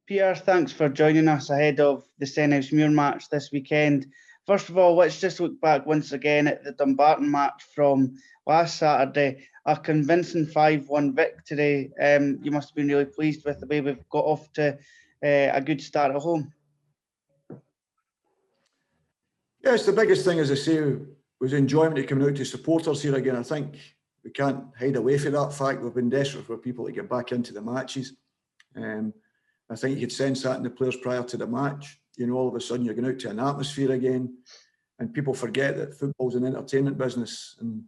Peter, thanks for joining us ahead of the Stenhousemuir match this weekend. First of all, let's just look back once again at the Dumbarton match from last Saturday. A convincing 5-1 victory. You must have been really pleased with the way we've got off to a good start at home. Yes, the biggest thing, as I say, was enjoyment of coming out to supporters here again. I think we can't hide away from that fact. We've been desperate for people to get back into the matches. I think you could sense that in the players prior to the match. You know, all of a sudden you're going out to an atmosphere again, and people forget that football's an entertainment business, and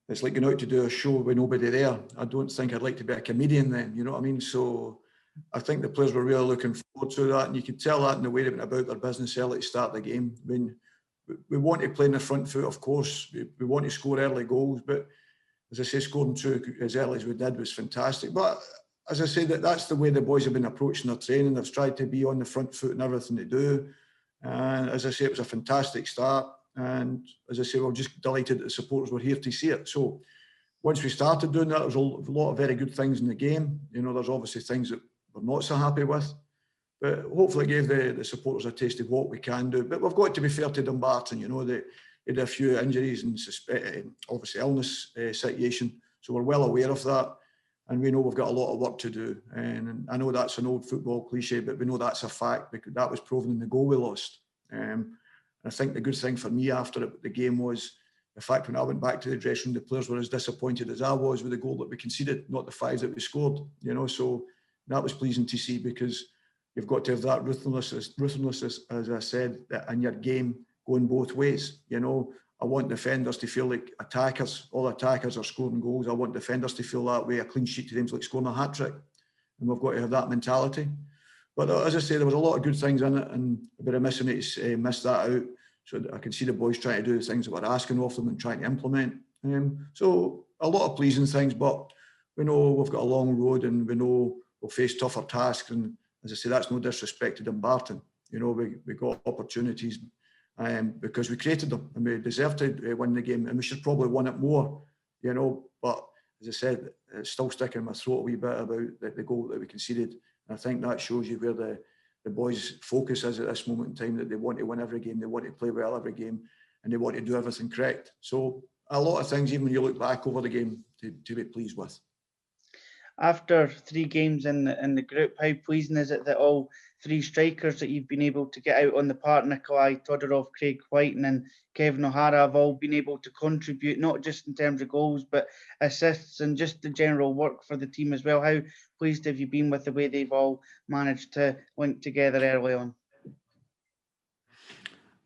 it's like going out to do a show with nobody there. I don't think I'd like to be a comedian then, you know what I mean? So I think the players were really looking forward to that, and you could tell that in the way they went about their business early to start the game. I mean, we want to play in the front foot, of course. We want to score early goals, but as I say, scoring two as early as we did was fantastic. But as I say, that's the way the boys have been approaching their training. They've tried to be on the front foot in everything they do. And as I say, it was a fantastic start. And as I say, we're just delighted that the supporters were here to see it. So once we started doing that, there was a lot of very good things in the game. You know, there's obviously things that we're not so happy with. But hopefully it gave the supporters a taste of what we can do. But we've got to be fair to Dumbarton. You know, they had a few injuries and obviously illness situation. So we're well aware of that. And we know we've got a lot of work to do. And I know that's an old football cliche, but we know that's a fact because that was proven in the goal we lost. I think the good thing for me after the game was the fact when I went back to the dressing room, the players were as disappointed as I was with the goal that we conceded, not the 5 that we scored. You know, so that was pleasing to see because you've got to have that ruthlessness, as I said, in your game going both ways. You know, I want defenders to feel like all attackers are scoring goals. I want defenders to feel that way. A clean sheet to them is like scoring a hat-trick. And we've got to have that mentality. But as I say, there was a lot of good things in it, and a bit of missing it to miss that out. So I can see the boys trying to do the things that we're asking of them and trying to implement. So a lot of pleasing things, but we know we've got a long road and we know we'll face tougher tasks. And as I say, that's no disrespect to Dumbarton. You know, we got opportunities because we created them and we deserved to win the game, and we should probably win it more, you know. But as I said, it's still sticking in my throat a wee bit about the goal that we conceded. And I think that shows you where the boys' focus is at this moment in time, that they want to win every game, they want to play well every game, and they want to do everything correct. So a lot of things, even when you look back over the game, to be pleased with. After 3 games in the group, how pleasing is it that all 3 strikers that you've been able to get out on the park, Nikolai Todorov, Craig Whiten and Kevin O'Hara, have all been able to contribute, not just in terms of goals, but assists and just the general work for the team as well? How pleased have you been with the way they've all managed to link together early on?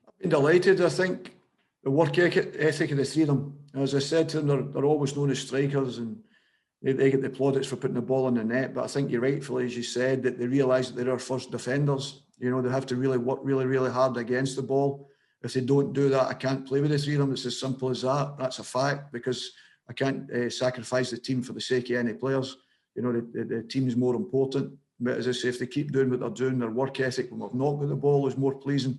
I've been delighted. I think the work ethic of the 3 of them, as I said to them, they're always known as strikers, and they get the plaudits for putting the ball in the net. But I think you're rightfully, as you said, that they realise that they're our first defenders. You know, they have to really work really hard against the ball. If they don't do that, I can't play with the 3 of them. It's as simple as that. That's a fact, because I can't sacrifice the team for the sake of any players. You know, the team is more important. But as I say, if they keep doing what they're doing, their work ethic when we've not got the ball is more pleasing,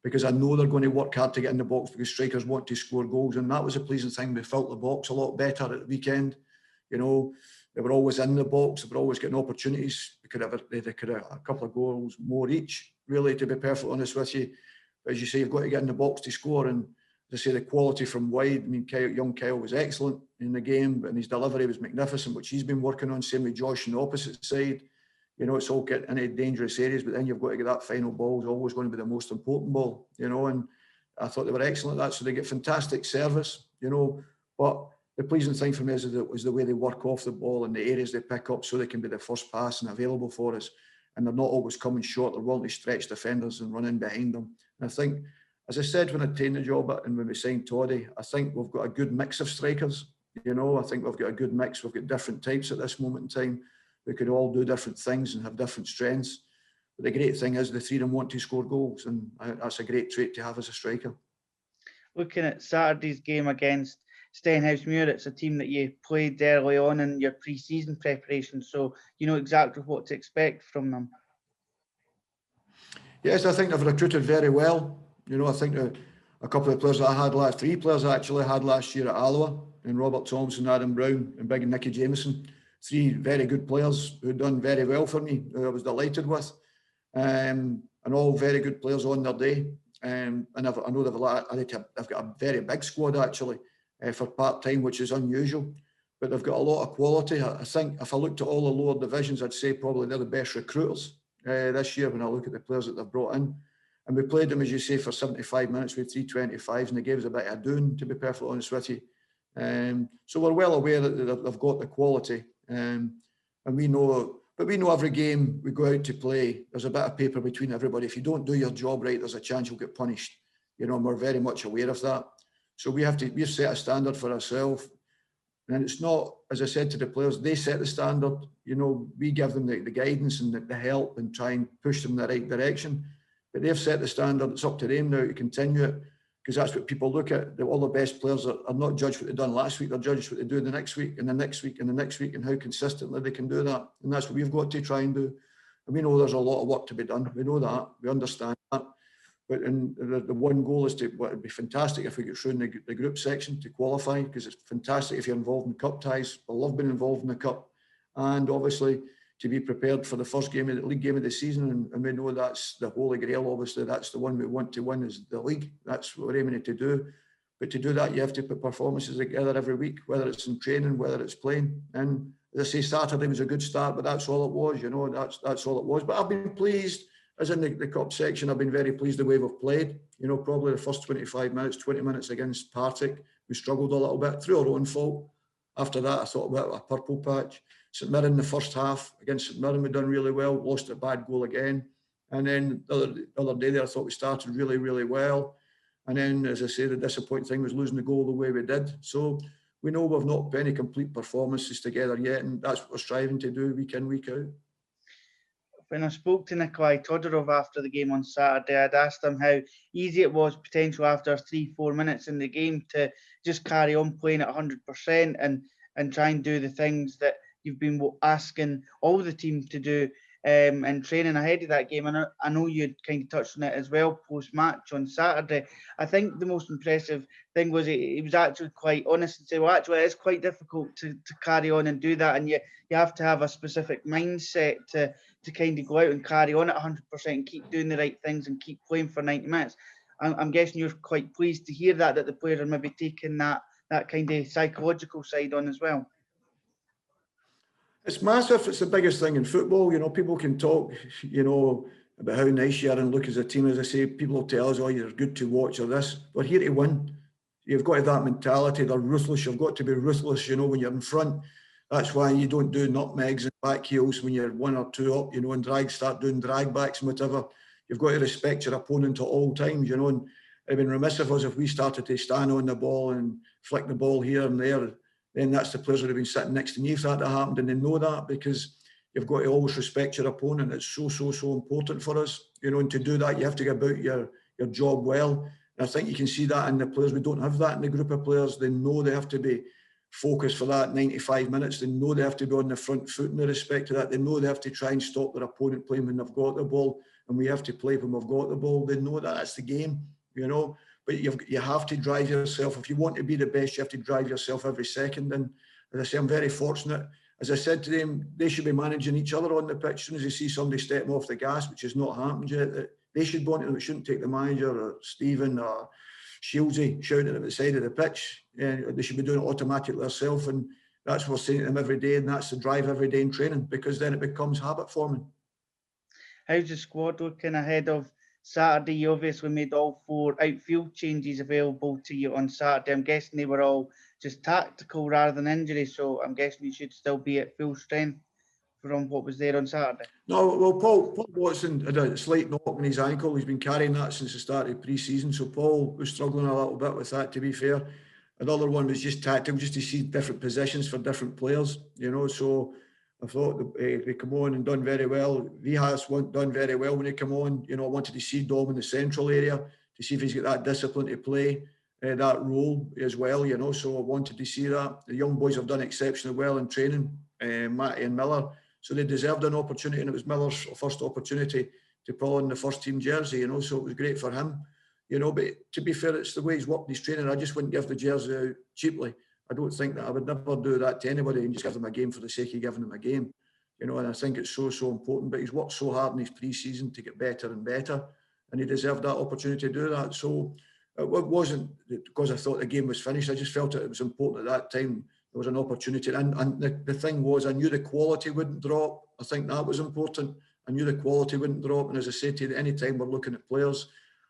because I know they're going to work hard to get in the box, because strikers want to score goals. And that was a pleasing thing. We felt the box a lot better at the weekend. You know, they were always in the box. They were always getting opportunities. They could have a couple of goals more each, really, to be perfectly honest with you. But as you say, you've got to get in the box to score. And as I say, the quality from wide, I mean, young Kyle was excellent in the game, and his delivery was magnificent, which he's been working on. Same with Josh on the opposite side. You know, it's all getting into dangerous areas, but then you've got to get that final ball. Is always going to be the most important ball, you know. And I thought they were excellent at that. So they get fantastic service, you know. But the pleasing thing for me is the way they work off the ball and the areas they pick up, so they can be the first pass and available for us. And they're not always coming short. They're willing to stretch defenders and run in behind them. And I think, as I said when I taken the job and when we signed Toddy, I think we've got a good mix of strikers. You know, I think we've got a good mix. We've got different types at this moment in time. We could all do different things and have different strengths. But the great thing is the 3 of them want to score goals, and that's a great trait to have as a striker. Looking at Saturday's game against Stenhousemuir, it's a team that you played early on in your pre-season preparation, so you know exactly what to expect from them. Yes, I think they've recruited very well. You know, I think a couple of players that I had 3 players I actually had last year at Alloa, and Robert Thompson, Adam Brown, and big Nicky Jameson. 3 very good players who'd done very well for me, who I was delighted with. and all very good players on their day. And I know they've got a very big squad actually for part-time, which is unusual. But they've got a lot of quality. I think if I looked at all the lower divisions, I'd say probably they're the best recruiters this year when I look at the players that they've brought in. And we played them, as you say, for 75 minutes with 325s, and they gave us a bit of a doing, to be perfectly honest with you. So we're well aware that they've got the quality. And we know, but we know every game we go out to play, there's a bit of paper between everybody. If you don't do your job right, there's a chance you'll get punished. You know, and we're very much aware of that. So we've set a standard for ourselves. And it's not, as I said to the players, they set the standard. You know, we give them the guidance and the help and try and push them in the right direction. But they've set the standard. It's up to them now to continue it, because that's what people look at. All the best players are not judged what they've done last week. They're judged what they do the next week and the next week and the next week, and how consistently they can do that. And that's what we've got to try and do. And we know there's a lot of work to be done. We know that. We understand that. But the one goal is it would be fantastic if we get through in the group section to qualify, because it's fantastic if you're involved in cup ties. I love being involved in the cup, and obviously to be prepared for the first game of the league game of the season. And we know that's the holy grail. Obviously, that's the one we want to win, is the league. That's what we're aiming to do. But to do that, you have to put performances together every week, whether it's in training, whether it's playing. And as I say, Saturday was a good start, but that's all it was. You know, that's all it was. But I've been pleased. As in the cup section, I've been very pleased the way we've played. You know, probably the first 25 minutes, 20 minutes against Partick, we struggled a little bit through our own fault. After that, I thought about a purple patch. St Mirren, the first half against St Mirren, we'd done really well, lost a bad goal again. And then the other day there, I thought we started really, really well. And then, as I say, the disappointing thing was losing the goal the way we did. So we know we've not put any complete performances together yet, and that's what we're striving to do week in, week out. When I spoke to Nikolai Todorov after the game on Saturday, I'd asked him how easy it was potentially after 3-4 minutes in the game to just carry on playing at 100% and try and do the things that you've been asking all the team to do in training ahead of that game. And I know you'd kind of touched on it as well post-match on Saturday. I think the most impressive thing was he was actually quite honest and said, well, actually, it's quite difficult to carry on and do that. And you have to have a specific mindset to kind of go out and carry on at 100% and keep doing the right things and keep playing for 90 minutes. I'm guessing you're quite pleased to hear that the players are maybe taking that kind of psychological side on as well. It's massive. It's the biggest thing in football. You know, people can talk, you know, about how nice you are and look as a team. As I say, people will tell us, oh, you're good to watch or this. We're here to win. You've got to have that mentality. They're ruthless. You've got to be ruthless, you know, when you're in front. That's why you don't do nutmegs and back heels when you're 1 or 2 up, you know, and start doing drag backs and whatever. You've got to respect your opponent at all times, you know, and it'd been remiss of us if we started to stand on the ball and flick the ball here and there. Then that's the players that have been sitting next to me if that had happened, and they know that, because you've got to always respect your opponent. It's so important for us, you know, and to do that, you have to go about your job well. And I think you can see that in the players. We don't have that in the group of players. They know they have to be focused for that 95 minutes. They know they have to be on the front foot in respect to that. They know they have to try and stop their opponent playing when they've got the ball, and we have to play when we've got the ball. They know that. That's the game, you know. But you have to drive yourself. If you want to be the best, you have to drive yourself every second. And as I say, I'm very fortunate. As I said to them, they should be managing each other on the pitch. As soon as they see somebody stepping off the gas, which has not happened yet, they should want to. It shouldn't take the manager or Stephen or Shieldsy shouting at them at the side of the pitch. They should be doing it automatically themselves. And that's what we're saying to them every day. And that's the drive every day in training, because then it becomes habit forming. How's the squad looking ahead of Saturday? You obviously made all 4 outfield changes available to you on Saturday. I'm guessing they were all just tactical rather than injury, so I'm guessing you should still be at full strength from what was there on Saturday. No, well, Paul Watson had a slight knock in his ankle. He's been carrying that since the start of pre-season, so Paul was struggling a little bit with that, to be fair. Another one was just tactical, just to see different positions for different players, you know, so I thought they come on and done very well. Vihas done very well when he come on. You know, I wanted to see Dom in the central area to see if he's got that discipline to play that role as well, you know. So I wanted to see that. The young boys have done exceptionally well in training, Matty and Miller. So they deserved an opportunity, and it was Miller's first opportunity to pull on the first team jersey, you know. So it was great for him, you know. But to be fair, it's the way he's worked his training. I just wouldn't give the jersey out cheaply. I don't think that I would never do that to anybody and just give them a game for the sake of giving them a game. you know, and I think it's so important. But he's worked so hard in his pre-season to get better and better, and he deserved that opportunity to do that. So it wasn't because I thought the game was finished. I just felt it was important at that time. There was an opportunity, and the thing was, I knew the quality wouldn't drop. I think that was important. I knew the quality wouldn't drop, and as I say to you, any time we're looking at players,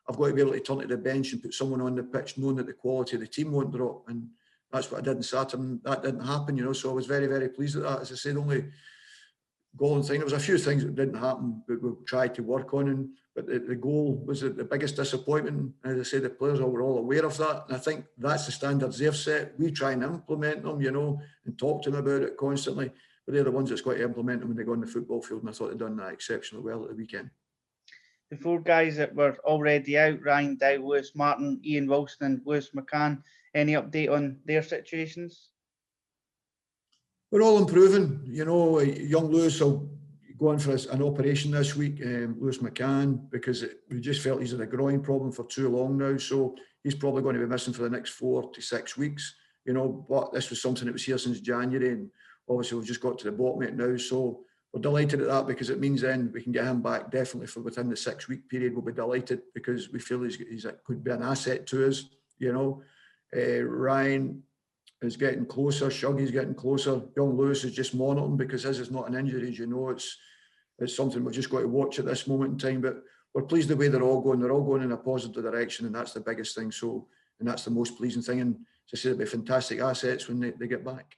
I've got to be able to turn to the bench and put someone on the pitch knowing that the quality of the team won't drop. And that's what I did in Saturn. That didn't happen, you know, so I was very, very pleased with that. As I said, only goal thing, there was a few things that didn't happen, but we tried to work on. But the goal was the biggest disappointment. As I say, the players were all aware of that. And I think that's the standards they've set. We try and implement them, you know, and talk to them about it constantly. But they're the ones that's got to implement them when they go on the football field. And I thought they'd done that exceptionally well at the weekend. The four guys that were already out, Ryan Dow, Lewis Martin, Ian Wilson and Lewis McCann, any update on their situations? We're all improving. You know, young Lewis will go in for an operation this week, Lewis McCann, because we just felt he's had a groin problem for too long now. So he's probably going to be missing for the next 4 to 6 weeks. You know, but this was something that was here since January, and obviously we've just got to the bottom of it now. So we're delighted at that, because it means then we can get him back definitely for within the 6-week period. We'll be delighted because we feel he's could be an asset to us. You know, Ryan is getting closer, Shuggy's getting closer. Young Lewis is just monitoring because his is not an injury, as you know. It's something we've just got to watch at this moment in time. But we're pleased the way they're all going. They're all going in a positive direction, and that's the biggest thing. So, and that's the most pleasing thing. And as I say, they'll be fantastic assets when they get back.